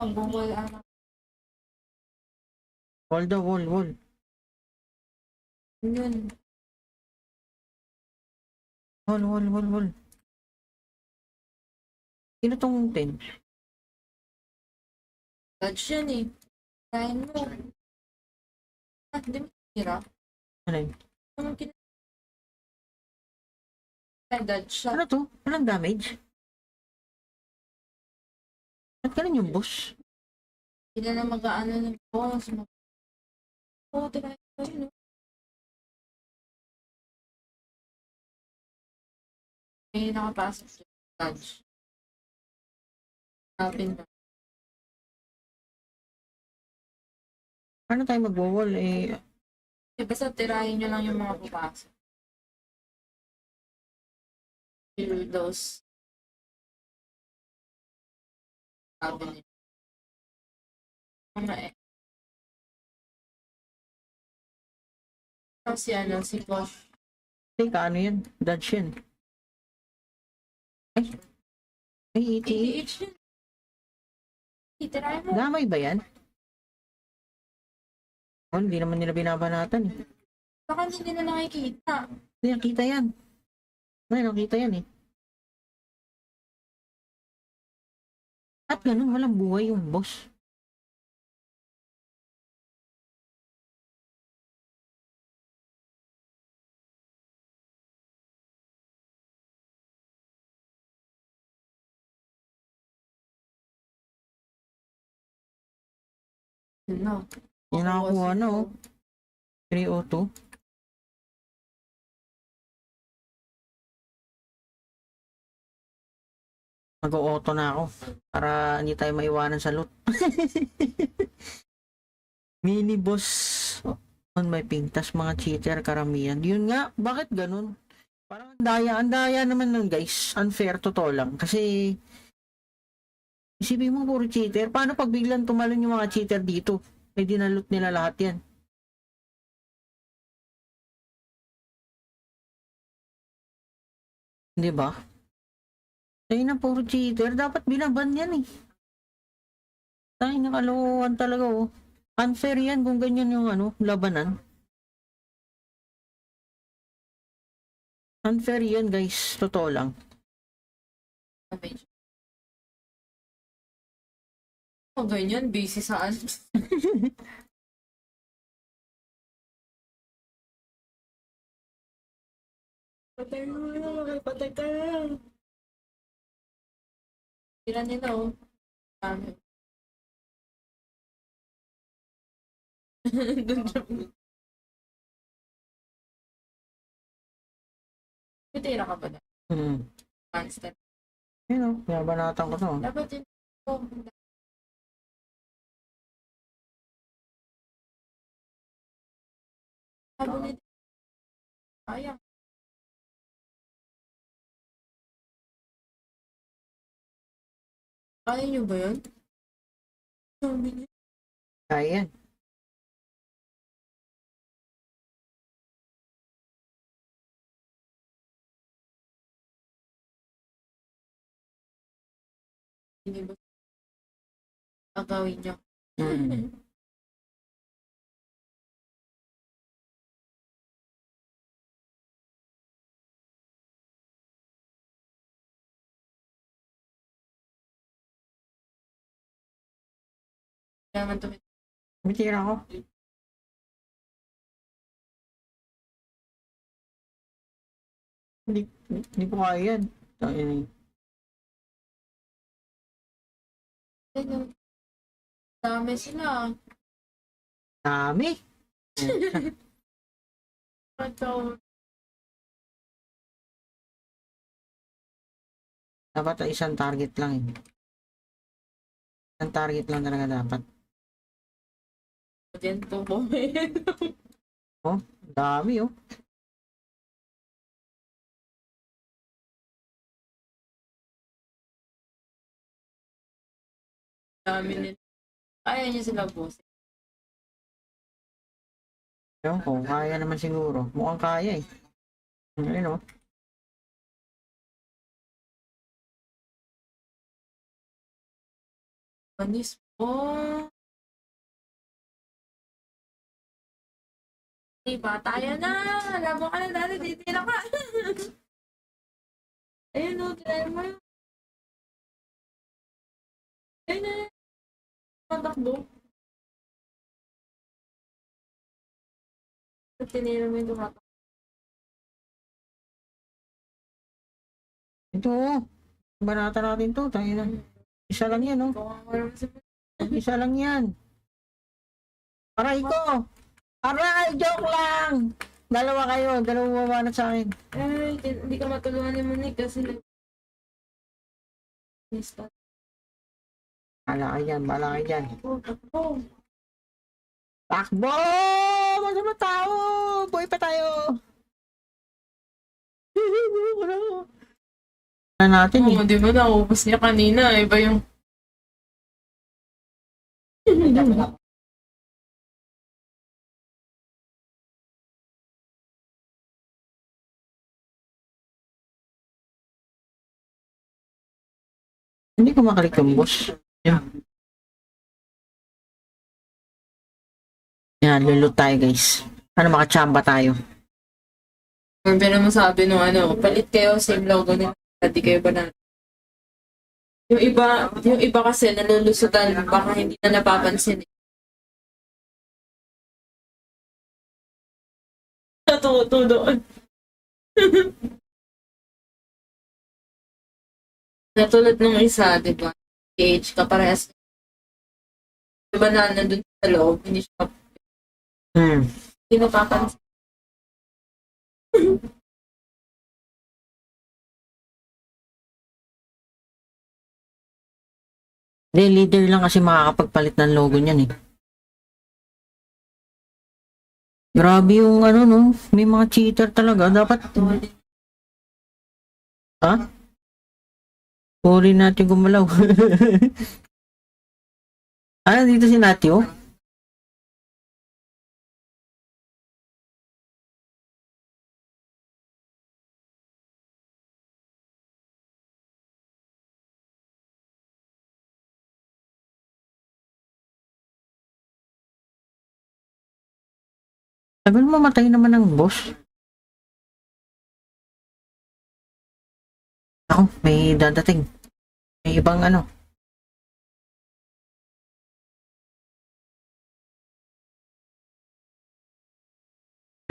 Ang bungol, Wall daw, wall. yun. Wall. Sino tong 10? Dodge yan eh. Kain mo. Hindi mo tira. Ano yun? Anong dodge siya. Ano to? Anong damage? Ba't ganun yung boss? Hindi na mag-aano ng boss. Oo, tira yun. May nakapasok siya. Dodge. Open na. Paano tayo mag-wall eh? Basta tirahin nyo lang yung mga papasok. Kill those. Cabinet. Mga eh. Si si Bosch. Teka, ano yan? Dodge yan. Ay, 88. ATH yun. Itirahin mo. Damay ba yan? Oh, hindi naman nila binabanatan eh. Baka hindi na nakikita. Hindi nakita yan. Ay, nakita yan eh. At ganun, walang buhay yung boss. No. Yung nakakuha na oh. 302. Mag-auto na ako para hindi tayo maiwanan sa loot. Mini boss on my pintas, mga cheater karamihan. Yun nga, bakit ganun? Parang ang daya naman nun guys. Unfair, totoo lang. Kasi isipin mo puro cheater. Paano pag biglang tumalon yung mga cheater dito? May dinalot nila lahat yan. Di ba? Tayo na puro cheater. Dapat binaban yan eh. Tayo na kalokohan talaga oh. Unfair yan kung ganyan yung ano, labanan. Unfair yan guys. Totoo lang. Oh, ganyan. Busy saan? Patay mo na. Patay ka. Tira nila oh. Tira ka ba na? One step. Yun o, pinabanatan ko to. Dapat yun. Sayang. Kaya nyo ba yun? Kaya yan. Hindi ba? Agawin nyo. Naman tumit. Mitira ko. Hindi ko kaya yan. Dami sila. Dami. Dapat isang target lang eh. Isang target lang talaga dapat. Dito po. Oh, dami oh. Dami nila. Ayaw niya sila boss. Ewan ko, kaya naman siguro. Mukhang kaya eh. Ayun oh. Panis Oh. Diba, tayo na. Laban ka na dati, titira ka. Ayun o, tirahin mo yun. Ayun na. Matakbo. Tinira mo yung tumatakbo. Ito, banata natin to. Tayo na. Isa lang yan, oh. Isa lang yan. Aray ko! Aray! Joke lang! Dalawa kayo. Dalawa mabanat sa akin. Eh, hindi ka matulungan ni Monique kasi Bala kayo dyan. Bala kayo dyan. takbo. Takbo! Masama tao! Buhay pa tayo! Na natin eh. Oo, di ba naubos niya kanina? Iba yung... Hindi ko makalik yung boss. Yan. Yan, lulut tayo guys. Ano, makachamba tayo. Or masabi nung ano, palit kayo, same logo nila. Hindi kayo ba na... Yung iba kasi nalulusutan, baka hindi na napapansin eh. Natutudoon. Natulad nung isa, di ba? Age, kaparehas. Di ba na nandun sa loob, hindi siya hindi napapansin. Hindi, leader lang kasi makakapagpalit ng logo niyan eh. Grabe yung ano no, may mga cheater talaga. Dapat, ha? Sorry natin gumalaw. Ah, dito si Natio? Tagal mamatay naman ng boss. Ako, may dadating. May ibang ano.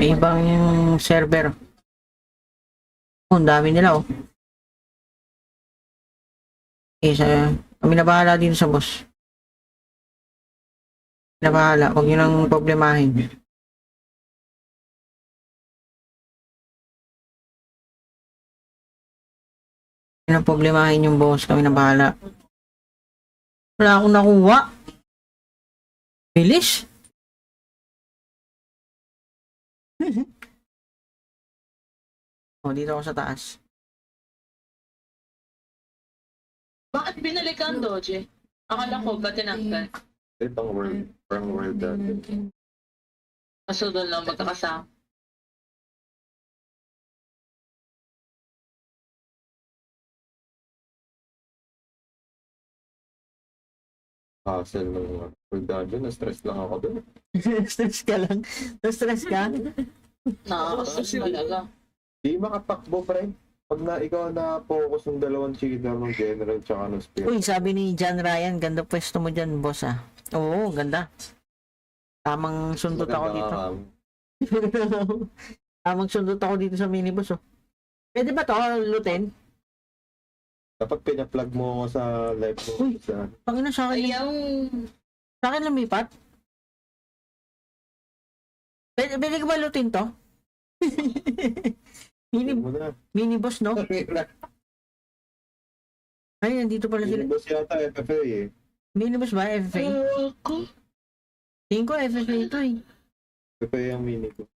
May ibang server. Oh, ang dami nila oh. Kami na bahala din sa boss. Kami na bahala, huwag nyo nang problemahin. Huwag nyo nang problemahin yung boss, kami na bahala. Wala akong nakuha. Bilis. Oh, dito ako sa taas. Bakit binalikan Doje? Akala ko ba tinanggal? Pang world dati. Kaso doon lang magkakasama. Hassle ng world dati. Na-stress lang ako doon. Stress ka lang. Na-stress ka? Nakakastress talaga. Di makatakbo, pre. Pag na ikaw na-focus ng dalawang cheater ng general tsaka ng spirit. Uy, sabi ni John Ryan, ganda pwesto mo dyan, boss ah. Oo, ganda. Tamang sundot ako dito. Tamang sundot ako dito sa minibus oh. Pwede ba to, Luten? Dapat pinaplug mo ako sa live mo. Uy. Sa... Pangina sa akin, Ayaw. sa akin lumipat. Pwede ko ba lutin to? mo na. Minibus, no? Ay, nandito pala sila. Minibus yata FFA eh. Minibus ba? FFA? Ako. Tingin ko FFA ito eh. FFA ang minibus.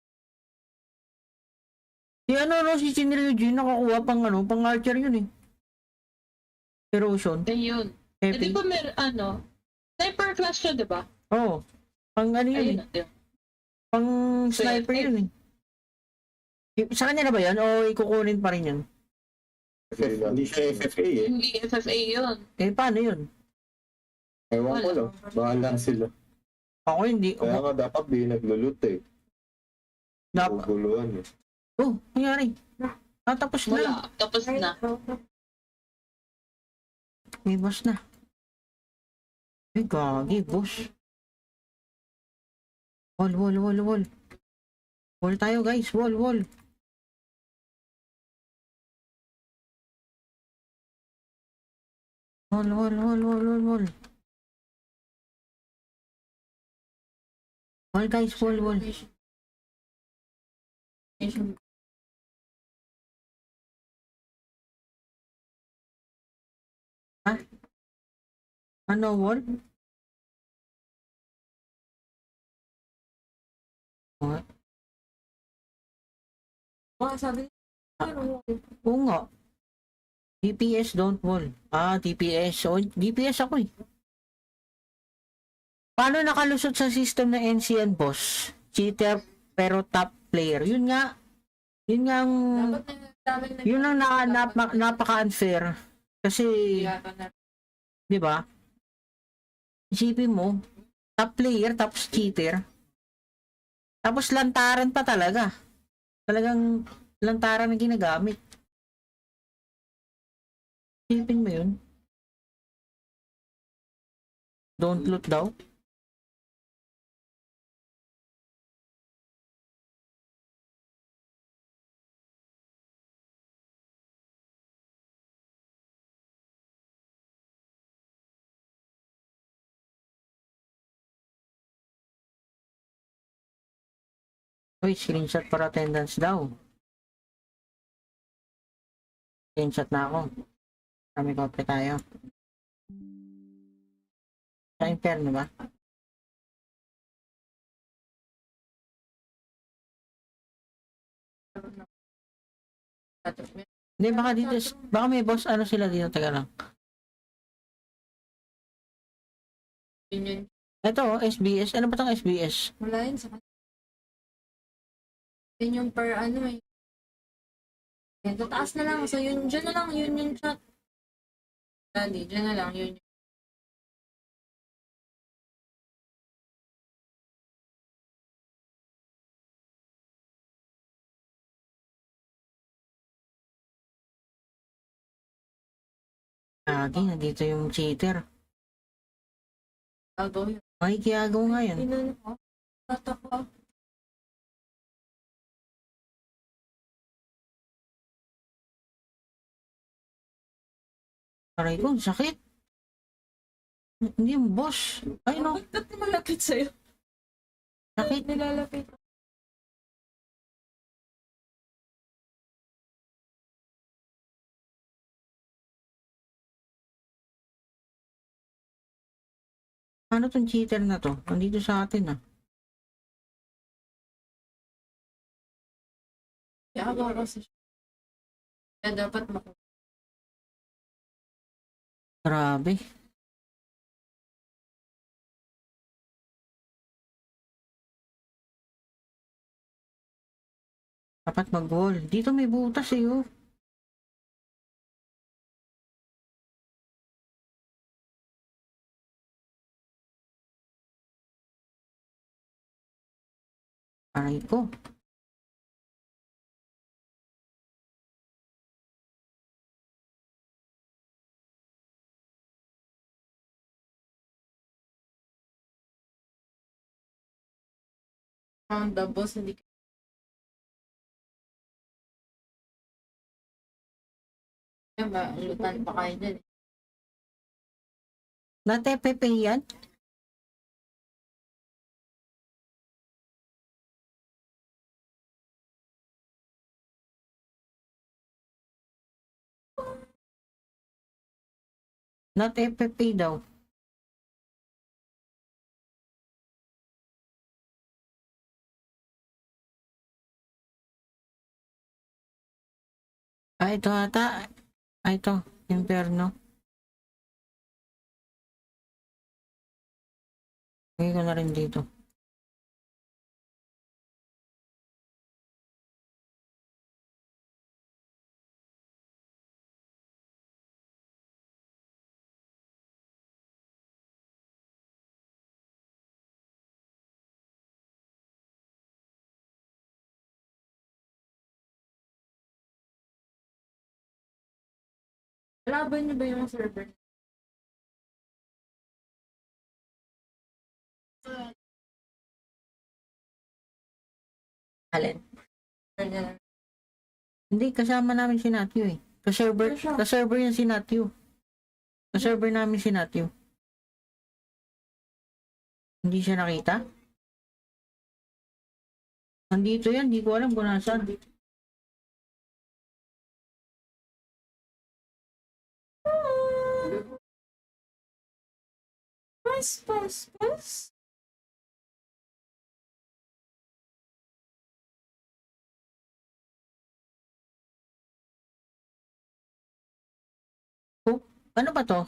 Si ano, no? Si Shinryu Jin, nakakuha pang ano, pang archer yun eh. Erosion. Ayun. Eh, di FFA. ba sniper class siya, di ba? Oo. Pang ano yun eh. Ayun. Pang sniper yun eh. Sa kanya na ba yan? O ikukunin pa rin yun? Kasi hindi siya FFA eh. Hindi FFA yun. Eh, paano yun? Ewan ko Wala. lang. Bahala sila. Ako hindi. Kaya nga dapat di naglulut eh. Dapat. Guguluhan eh. Oh, nangyari. Tapos na. Wala. Tapos na. May boss na. Ay, gagi, boss. Wall, wall, wall, wall. Wall tayo, guys. Wall, wall. Wall, wall, wall, wall, wall, wall. Wall, guys. Wall, wall. Ano, wall? What? Sabi Oo nga. DPS don't wall. DPS. So, DPS ako eh. Paano nakalusot sa system ng NCN, boss? Cheater pero top player. Yun nga. Yun nga ang... Yun ang napaka-unfair. Kasi, di ba? Isipin mo, top player, tapos cheater. Tapos lantaran pa talaga. Talagang lantaran na ginagamit. Isipin mo yun. Don't loot daw. Uy, screenshot for attendance daw. Screenshot na ako. Kami copy tayo. Sa inferno ba? Hindi, baka dito, baka may boss, ano sila dito, taga lang. Yun. Ito, SBS. Ano ba tong SBS? Wala yun sa kanila. Yun yung per ano eh. Yan, tataas na lang. So yun, dyan na lang. Yun yung chat. Dali, dyan na lang. Yun. Lagi, nandito yung cheater. Agaw yun. Makikiyagaw nga yan. Inano ko. Tatakwa. Aray ko, sakit. Hindi yung boss. Ay no, Ba't malapit sa'yo? sakit. Nilalapit. Ano tong cheater na to? Nandito sa atin ah. Kaya agaw kasi siya. Kaya dapat Grabe. Dapat mag-wall. Dito may butas eh oh. Aray ko. found the boss. Hindi ka. Kaya ba, lutan pa kayo dyan eh. Na-TPP yan? Na-TPP daw. Ito ata. Ito. Inferno. Lagay ko na rin dito. Laban niyo ba yung server? Alin? Ganyan. Hindi, kasama namin si Natyo eh. Ka-server yan si Natyo. Ka-server namin si Natyo. Hindi siya nakita? Nandito yan, di ko alam kung nasaan. Pas. Oh, ano ba to?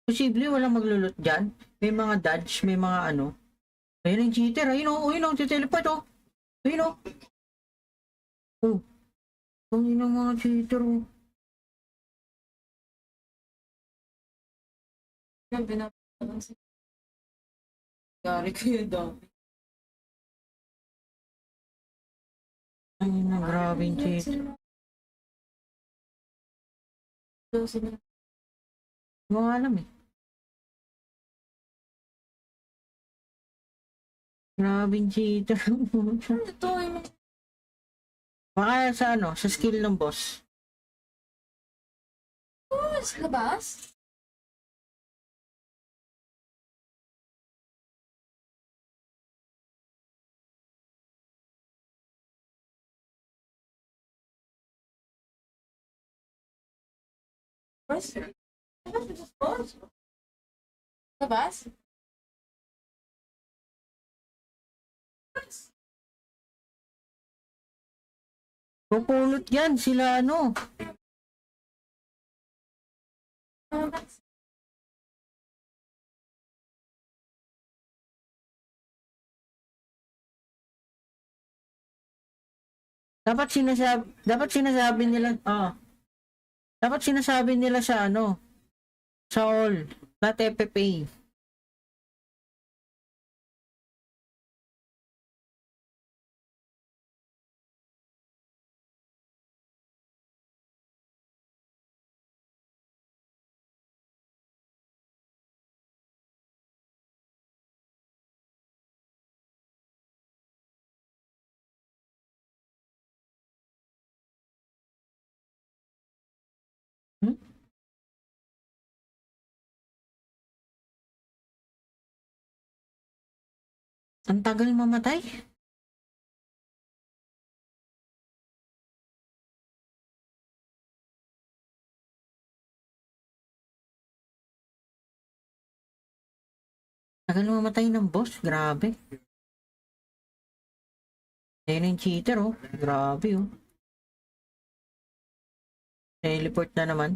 Posible walang maglulot dyan. May mga dodge, may mga ano. Ayun ang cheater, ayun o, ayun o, titeleport o. Ayun o. Oh, ayun ang mga cheater o. Yung pinapagawa sa gari ko yung dami. Ayun na, grabe yung cheater. Sila. Hindi mo nga alam eh. Grabe yung cheater. Ito yung Baka sa ano, sa skill ng boss. sa labas. Labas? Pupulot yan, sila ano. Dapat sinasabi nila, dapat sinasabi nila sa ano, sa all, not FFA. Hmm? Ang tagal mamatay. Tagal mamatay ng boss, grabe. Ayun yung cheater oh, grabe oh. Teleport na naman.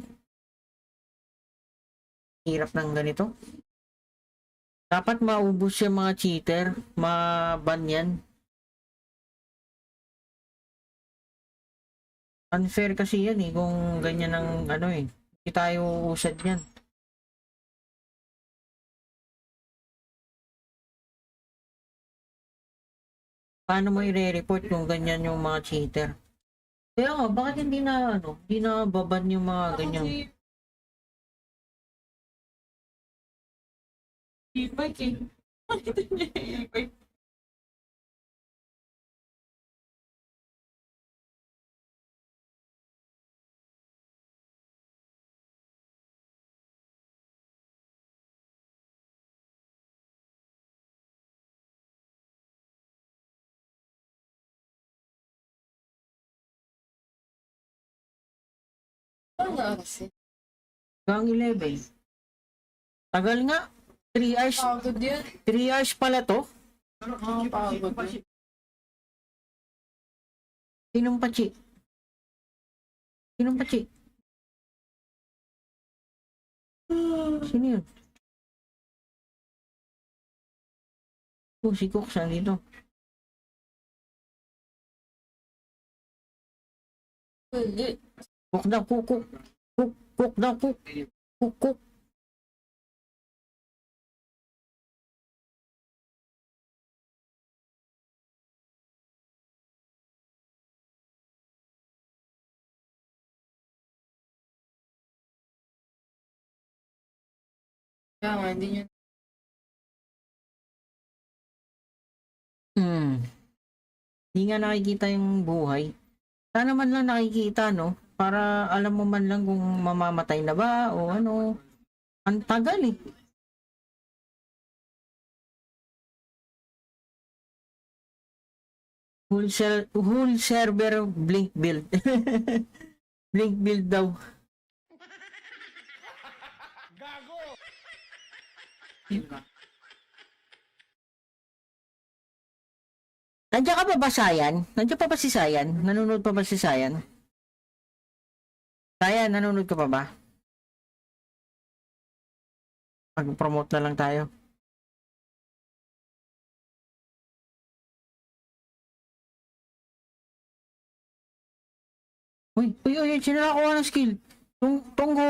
Hirap ng ganito. Dapat maubos yung mga cheater, maban yan. Unfair kasi yan eh, kung ganyan ang ano eh. Hindi tayo usad yan. Paano mo i-report kung ganyan yung mga cheater? Kaya nga, bakit hindi na ano, hindi na baban yung mga ganyan? E-bike eh. Nakita niya yung e-bike. Ano nga kasi? Gang 11. Tagal nga. 3 hours. Pagod yun. 3 hours pala to. Pagod yun. Sinong pachi? Sinong pachi? Sino yun? Oh, si Cook saan dito? Hindi. Cook daw, cook, cook. Cook daw, cook. Cook. Kaya nga, hindi nyo. Hindi nga nakikita yung buhay. Sana man lang nakikita, no? Para alam mo man lang kung mamamatay na ba o ano. Ang tagal eh. Whole server blink build. Blink build daw. Diba? Nandiyan ka pa ba, Sayan? Nandiyan pa ba si Sayan? Nanonood pa ba si Sayan? Sayan, nanonood ka pa ba? Mag-promote na lang tayo. Uy, uy, uy, sino nakakuha ng skill? Tunggo.